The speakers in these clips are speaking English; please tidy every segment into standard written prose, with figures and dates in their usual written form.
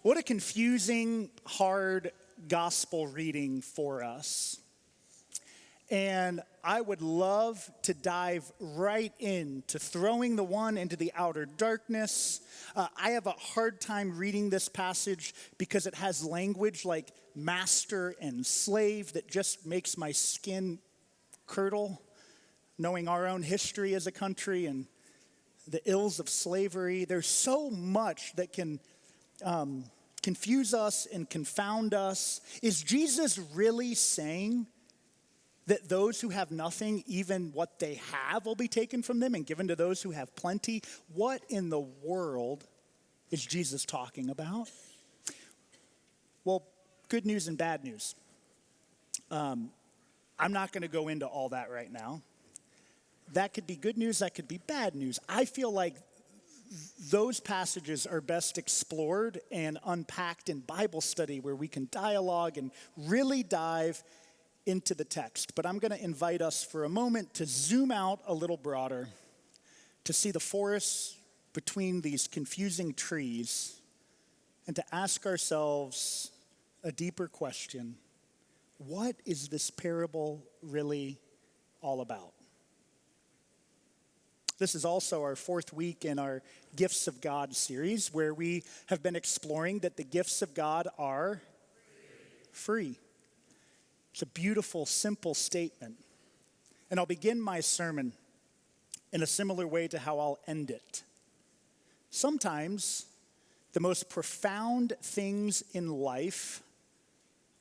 What a confusing, hard gospel reading for us. And I would love to dive right into throwing the one into the outer darkness. I have a hard time reading this passage because it has language like master and slave that just makes my skin curdle, knowing our own history as a country and the ills of slavery. There's so much that can confuse us and confound us. Is Jesus really saying that those who have nothing, even what they have, will be taken from them and given to those who have plenty? What in the world is Jesus talking about? Well, good news and bad news. I'm not going to go into all that right now. That could be good news, that could be bad news. I feel like those passages are best explored and unpacked in Bible study where we can dialogue and really dive into the text. But I'm going to invite us for a moment to zoom out a little broader, to see the forest between these confusing trees, and to ask ourselves a deeper question. What is this parable really all about? This is also our fourth week in our Gifts of God series, where we have been exploring that the gifts of God are free. It's a beautiful, simple statement. And I'll begin my sermon in a similar way to how I'll end it. Sometimes the most profound things in life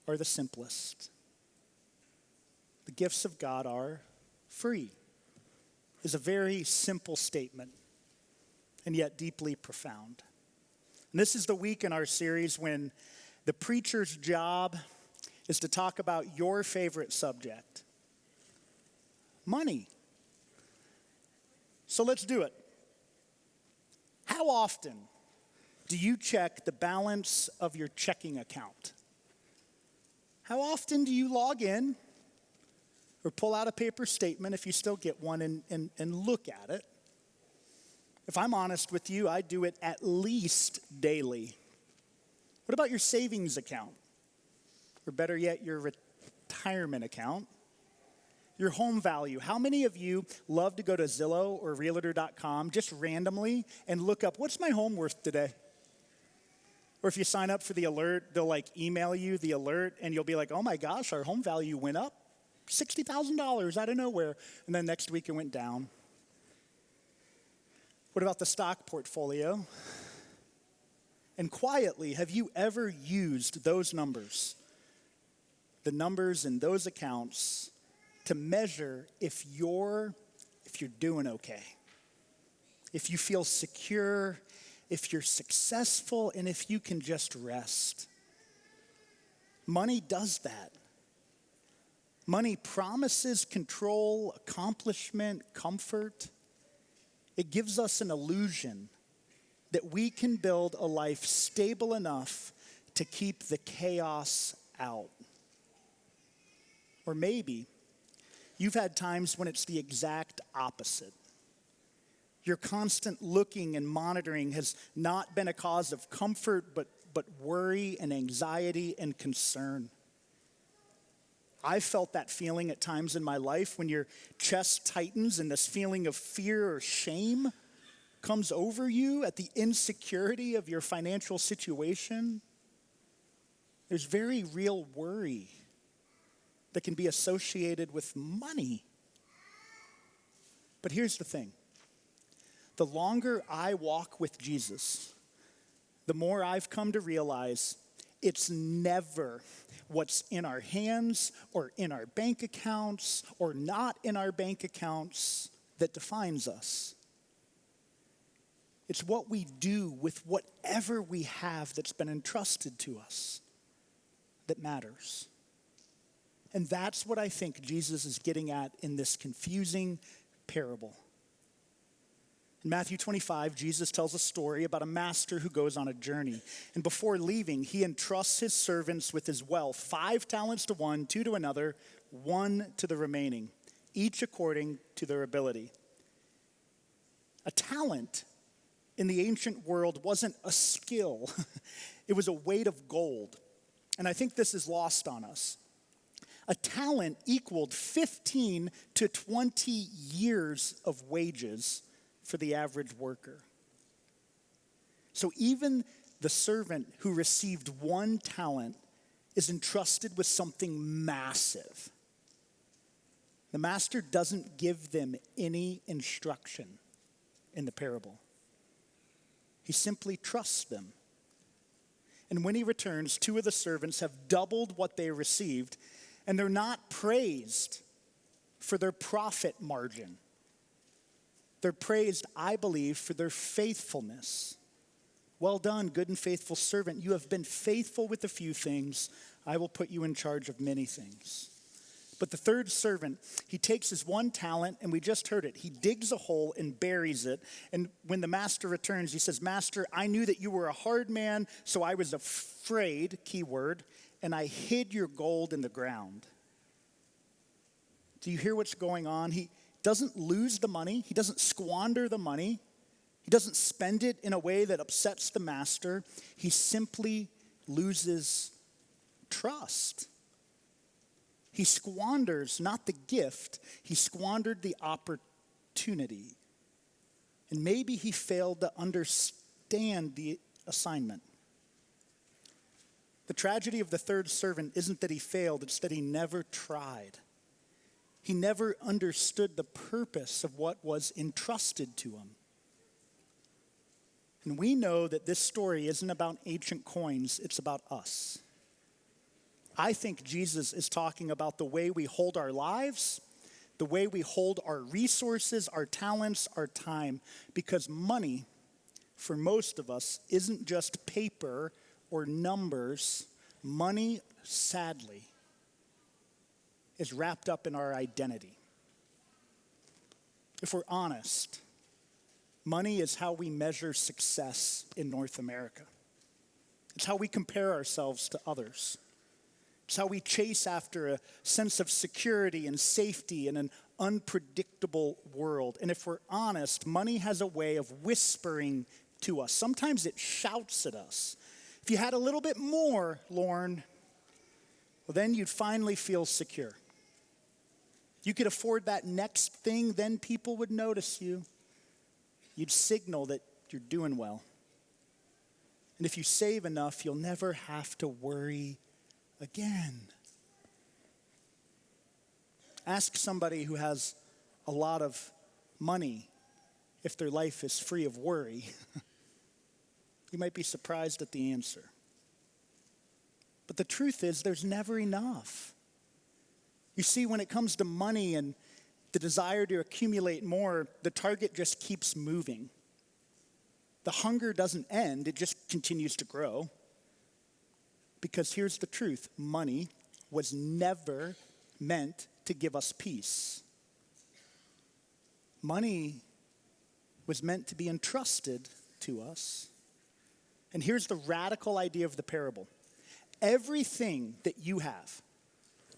are the simplest. The gifts of God are free. Is a very simple statement, and yet deeply profound. And this is the week in our series when the preacher's job is to talk about your favorite subject, money. So let's do it. How often do you check the balance of your checking account? How often do you log in or pull out a paper statement if you still get one and look at it? If I'm honest with you, I do it at least daily. What about your savings account? Or better yet, your retirement account? Your home value. How many of you love to go to Zillow or Realtor.com just randomly and look up, what's my home worth today? Or if you sign up for the alert, they'll email you the alert and you'll be like, oh my gosh, our home value went up $60,000 out of nowhere. And then next week it went down. What about the stock portfolio? And quietly, have you ever used those numbers, the numbers in those accounts, to measure if you're doing okay? If you feel secure, if you're successful, and if you can just rest. Money does that. Money promises control, accomplishment, comfort. It gives us an illusion that we can build a life stable enough to keep the chaos out. Or maybe you've had times when it's the exact opposite. Your constant looking and monitoring has not been a cause of comfort, but worry and anxiety and concern. I've felt that feeling at times in my life when your chest tightens and this feeling of fear or shame comes over you at the insecurity of your financial situation. There's very real worry that can be associated with money. But here's the thing. The longer I walk with Jesus, the more I've come to realize it's never what's in our hands or in our bank accounts or not in our bank accounts that defines us. It's what we do with whatever we have that's been entrusted to us that matters. And that's what I think Jesus is getting at in this confusing parable. In Matthew 25, Jesus tells a story about a master who goes on a journey. And before leaving, he entrusts his servants with his wealth, 5 talents to one, 2 to another, 1 to the remaining, each according to their ability. A talent in the ancient world wasn't a skill. It was a weight of gold. And I think this is lost on us. A talent equaled 15 to 20 years of wages for the average worker. So even the servant who received 1 talent is entrusted with something massive. The master doesn't give them any instruction in the parable. He simply trusts them. And when he returns, 2 of the servants have doubled what they received, and they're not praised for their profit margin. They're praised, I believe, for their faithfulness. Well done, good and faithful servant. You have been faithful with a few things. I will put you in charge of many things. But the third servant, he takes his 1 talent, and we just heard it. He digs a hole and buries it. And when the master returns, he says, Master, I knew that you were a hard man, so I was afraid, key word, and I hid your gold in the ground. Do you hear what's going on? He doesn't lose the money. He doesn't squander the money. He doesn't spend it in a way that upsets the master. He simply loses trust. He squanders not the gift, he squandered the opportunity. And maybe he failed to understand the assignment. The tragedy of the third servant isn't that he failed, it's that he never tried. He never understood the purpose of what was entrusted to him. And we know that this story isn't about ancient coins, it's about us. I think Jesus is talking about the way we hold our lives, the way we hold our resources, our talents, our time, because money, for most of us, isn't just paper or numbers. Money, sadly, is wrapped up in our identity. If we're honest, money is how we measure success in North America. It's how we compare ourselves to others. It's how we chase after a sense of security and safety in an unpredictable world. And if we're honest, money has a way of whispering to us. Sometimes it shouts at us. If you had a little bit more, Lorne, well, then you'd finally feel secure. You could afford that next thing, then people would notice you. You'd signal that you're doing well. And if you save enough, you'll never have to worry again. Ask somebody who has a lot of money if their life is free of worry. You might be surprised at the answer. But the truth is, there's never enough. You see, when it comes to money and the desire to accumulate more, the target just keeps moving. The hunger doesn't end, it just continues to grow. Because here's the truth, money was never meant to give us peace. Money was meant to be entrusted to us. And here's the radical idea of the parable. Everything that you have,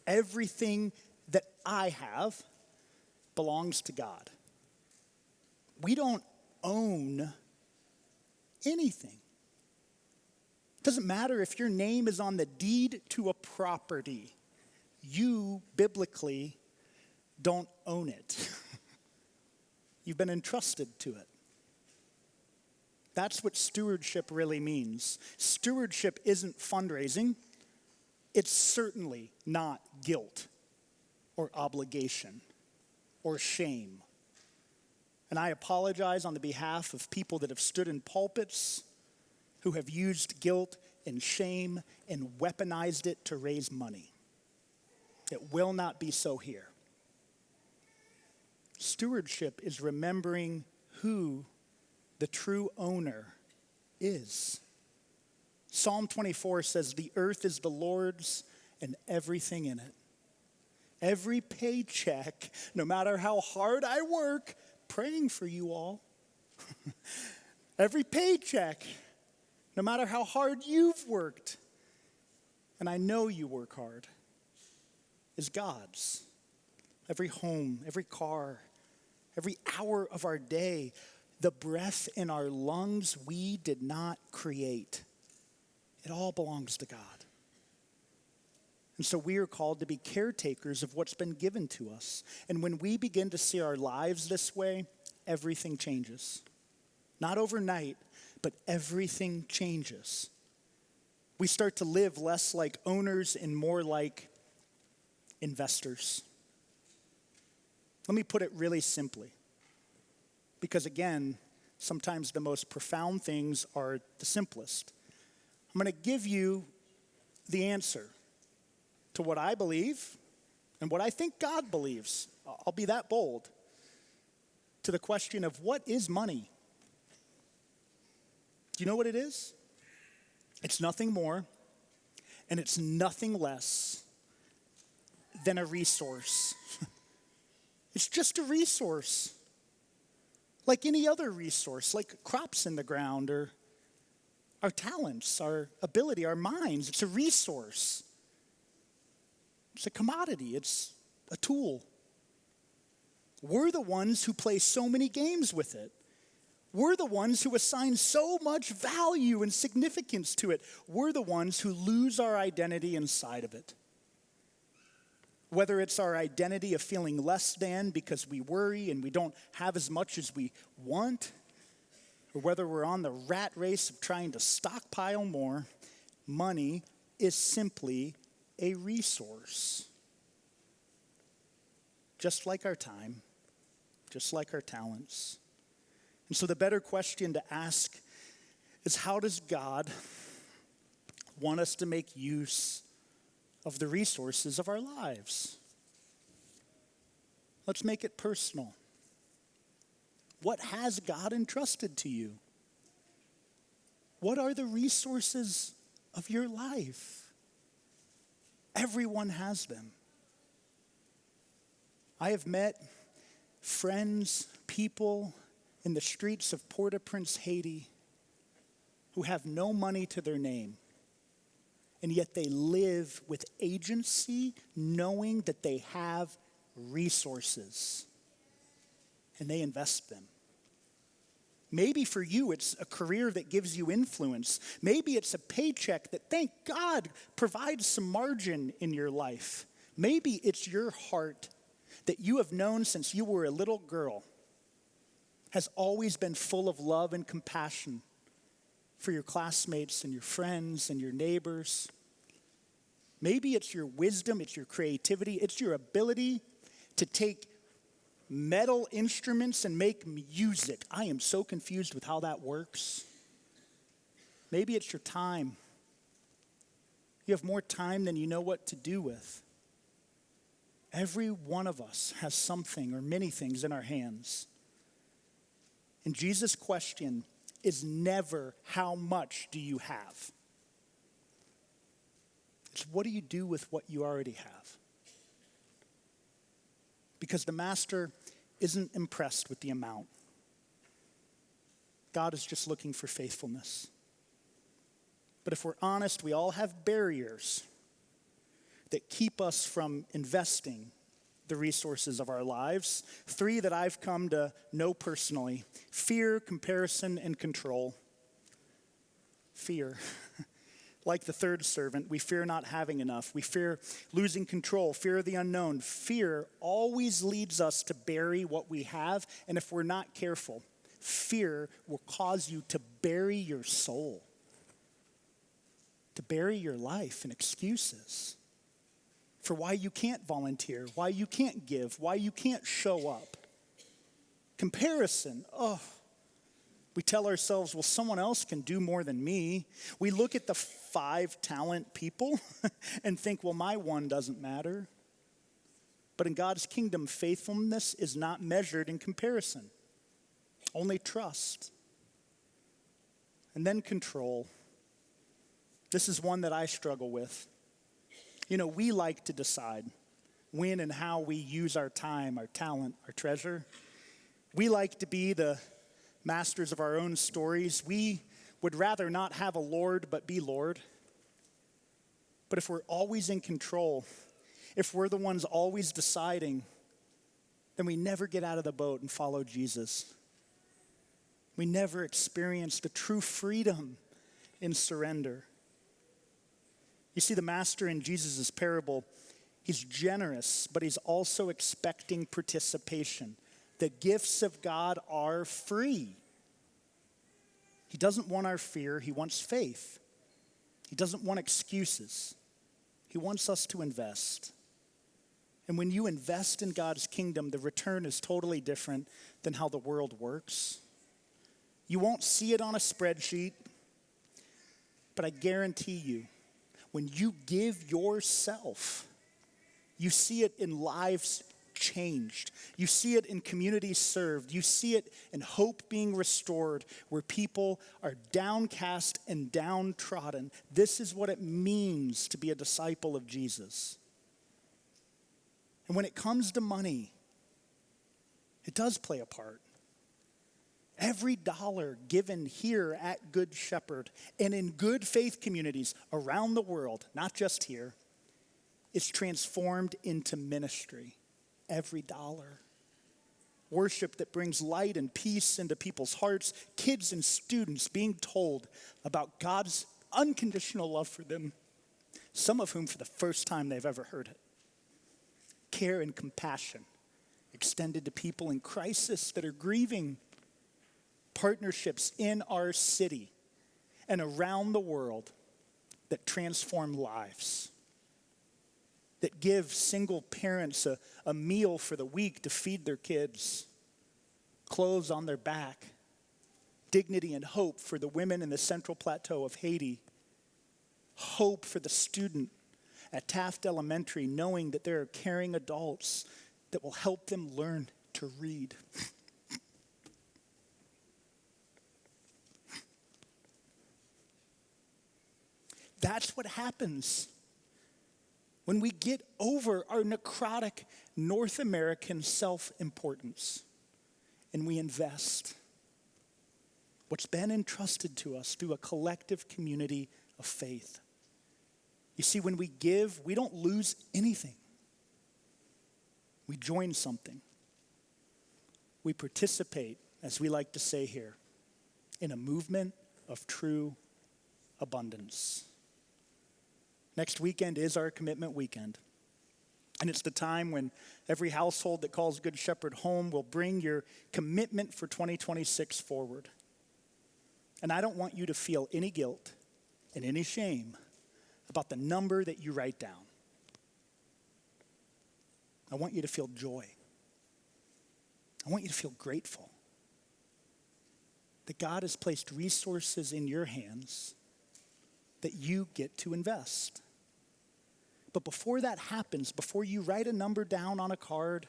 everything that I have, belongs to God. We don't own anything. It doesn't matter if your name is on the deed to a property. You, biblically, don't own it. You've been entrusted to it. That's what stewardship really means. Stewardship isn't fundraising. It's certainly not guilt or obligation or shame. And I apologize on the behalf of people that have stood in pulpits who have used guilt and shame and weaponized it to raise money. It will not be so here. Stewardship is remembering who the true owner is. Psalm 24 says, the earth is the Lord's and everything in it. Every paycheck, no matter how hard I work, praying for you all. Every paycheck, no matter how hard you've worked, and I know you work hard, is God's. Every home, every car, every hour of our day, the breath in our lungs we did not create. It all belongs to God. And so we are called to be caretakers of what's been given to us. And when we begin to see our lives this way, everything changes. Not overnight, but everything changes. We start to live less like owners and more like investors. Let me put it really simply. Because again, sometimes the most profound things are the simplest. I'm going to give you the answer to what I believe and what I think God believes. I'll be that bold. To the question of what is money? Do you know what it is? It's nothing more and it's nothing less than a resource. It's just a resource. Like any other resource, like crops in the ground or our talents, our ability, our minds. It's a resource. It's a commodity. It's a tool. We're the ones who play so many games with it. We're the ones who assign so much value and significance to it. We're the ones who lose our identity inside of it. Whether it's our identity of feeling less than because we worry and we don't have as much as we want, or whether we're on the rat race of trying to stockpile more, money is simply a resource. Just like our time, just like our talents. And so the better question to ask is, how does God want us to make use of the resources of our lives? Let's make it personal. What has God entrusted to you? What are the resources of your life? Everyone has them. I have met friends, people in the streets of Port-au-Prince, Haiti, who have no money to their name, and yet they live with agency, knowing that they have resources, and they invest them. Maybe for you, it's a career that gives you influence. Maybe it's a paycheck that, thank God, provides some margin in your life. Maybe it's your heart that you have known since you were a little girl has always been full of love and compassion for your classmates and your friends and your neighbors. Maybe it's your wisdom, it's your creativity, it's your ability to take metal instruments and make music. I am so confused with how that works. Maybe it's your time. You have more time than you know what to do with. Every one of us has something or many things in our hands. And Jesus' question is never, how much do you have? It's, what do you do with what you already have? Because the master isn't impressed with the amount. God is just looking for faithfulness. But if we're honest, we all have barriers that keep us from investing the resources of our lives. 3 that I've come to know personally: fear, comparison, and control. Fear. Like the third servant, we fear not having enough. We fear losing control, fear of the unknown. Fear always leads us to bury what we have, and if we're not careful, fear will cause you to bury your soul, to bury your life in excuses for why you can't volunteer, why you can't give, why you can't show up. Comparison, we tell ourselves, well, someone else can do more than me. We look at the 5 talent people and think, well, my one doesn't matter. But in God's kingdom, faithfulness is not measured in comparison, only trust. And then control. This is one that I struggle with. You know, we like to decide when and how we use our time, our talent, our treasure. We like to be the masters of our own stories. We would rather not have a Lord, but be Lord. But if we're always in control, if we're the ones always deciding, then we never get out of the boat and follow Jesus. We never experience the true freedom in surrender. You see, the master in Jesus' parable, he's generous, but he's also expecting participation. The gifts of God are free. He doesn't want our fear, he wants faith. He doesn't want excuses. He wants us to invest. And when you invest in God's kingdom, the return is totally different than how the world works. You won't see it on a spreadsheet, but I guarantee you, when you give yourself, you see it in lives changed. You see it in communities served. You see it in hope being restored, where people are downcast and downtrodden. This is what it means to be a disciple of Jesus. And when it comes to money, it does play a part. Every dollar given here at Good Shepherd and in good faith communities around the world, not just here, is transformed into ministry. Every dollar. Worship that brings light and peace into people's hearts, kids and students being told about God's unconditional love for them, some of whom for the first time they've ever heard it. Care and compassion extended to people in crisis that are grieving. Partnerships in our city and around the world that transform lives. That give single parents a meal for the week to feed their kids, clothes on their back, dignity and hope for the women in the Central Plateau of Haiti, hope for the student at Taft Elementary, knowing that there are caring adults that will help them learn to read. That's what happens when we get over our necrotic North American self-importance and we invest what's been entrusted to us through a collective community of faith. You see, when we give, we don't lose anything. We join something. We participate, as we like to say here, in a movement of true abundance. Next weekend is our commitment weekend. And it's the time when every household that calls Good Shepherd home will bring your commitment for 2026 forward. And I don't want you to feel any guilt and any shame about the number that you write down. I want you to feel joy. I want you to feel grateful that God has placed resources in your hands that you get to invest. But before that happens, before you write a number down on a card,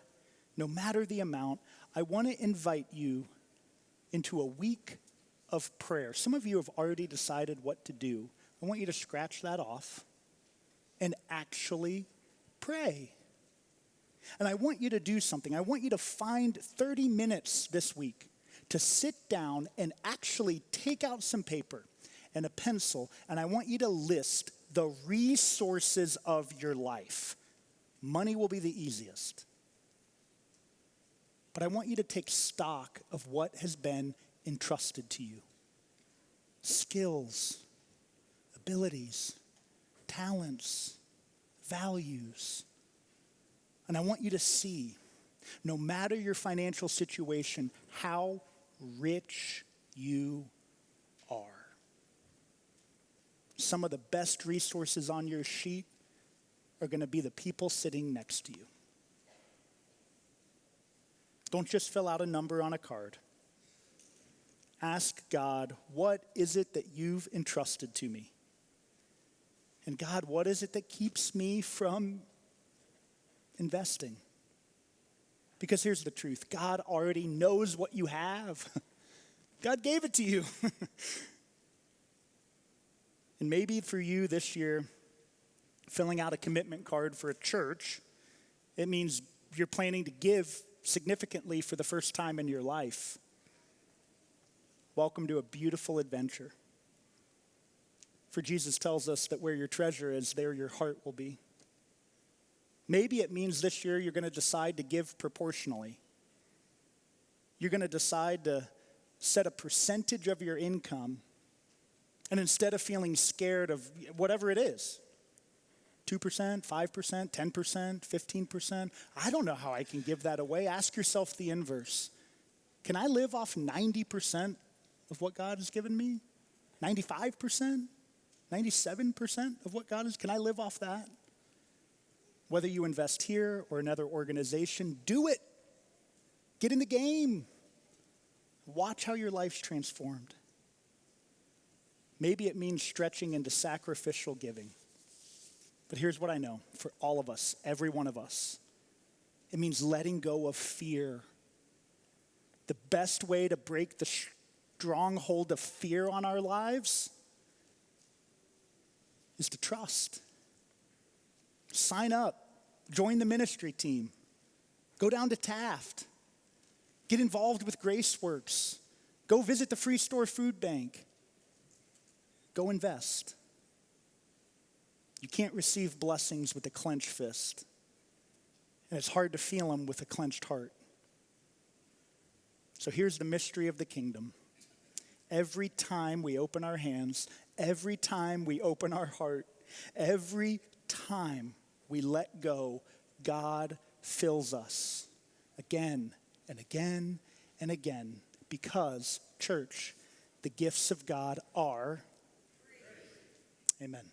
no matter the amount, I want to invite you into a week of prayer. Some of you have already decided what to do. I want you to scratch that off and actually pray. And I want you to do something. I want you to find 30 minutes this week to sit down and actually take out some paper and a pencil, and I want you to list the resources of your life. Money will be the easiest. But I want you to take stock of what has been entrusted to you. Skills, abilities, talents, values. And I want you to see, no matter your financial situation, how rich you are. Some of the best resources on your sheet are going to be the people sitting next to you. Don't just fill out a number on a card. Ask God, what is it that you've entrusted to me? And God, what is it that keeps me from investing? Because here's the truth. God already knows what you have. God gave it to you. And maybe for you this year, filling out a commitment card for a church, it means you're planning to give significantly for the first time in your life. Welcome to a beautiful adventure. For Jesus tells us that where your treasure is, there your heart will be. Maybe it means this year you're going to decide to give proportionally. You're going to decide to set a percentage of your income, and instead of feeling scared of whatever it is, 2%, 5%, 10%, 15%. I don't know how I can give that away. Ask yourself the inverse. Can I live off 90% of what God has given me? 95%? 97% of what God has? Can I live off that? Whether you invest here or another organization, do it. Get in the game. Watch how your life's transformed. Maybe it means stretching into sacrificial giving. But here's what I know for all of us, every one of us. It means letting go of fear. The best way to break the stronghold of fear on our lives is to trust. Sign up. Join the ministry team. Go down to Taft. Get involved with GraceWorks. Go visit the Free Store Food Bank. Go invest. You can't receive blessings with a clenched fist. And it's hard to feel them with a clenched heart. So here's the mystery of the kingdom. Every time we open our hands, every time we open our heart, every time we let go, God fills us again and again and again. Because, church, the gifts of God are. Amen.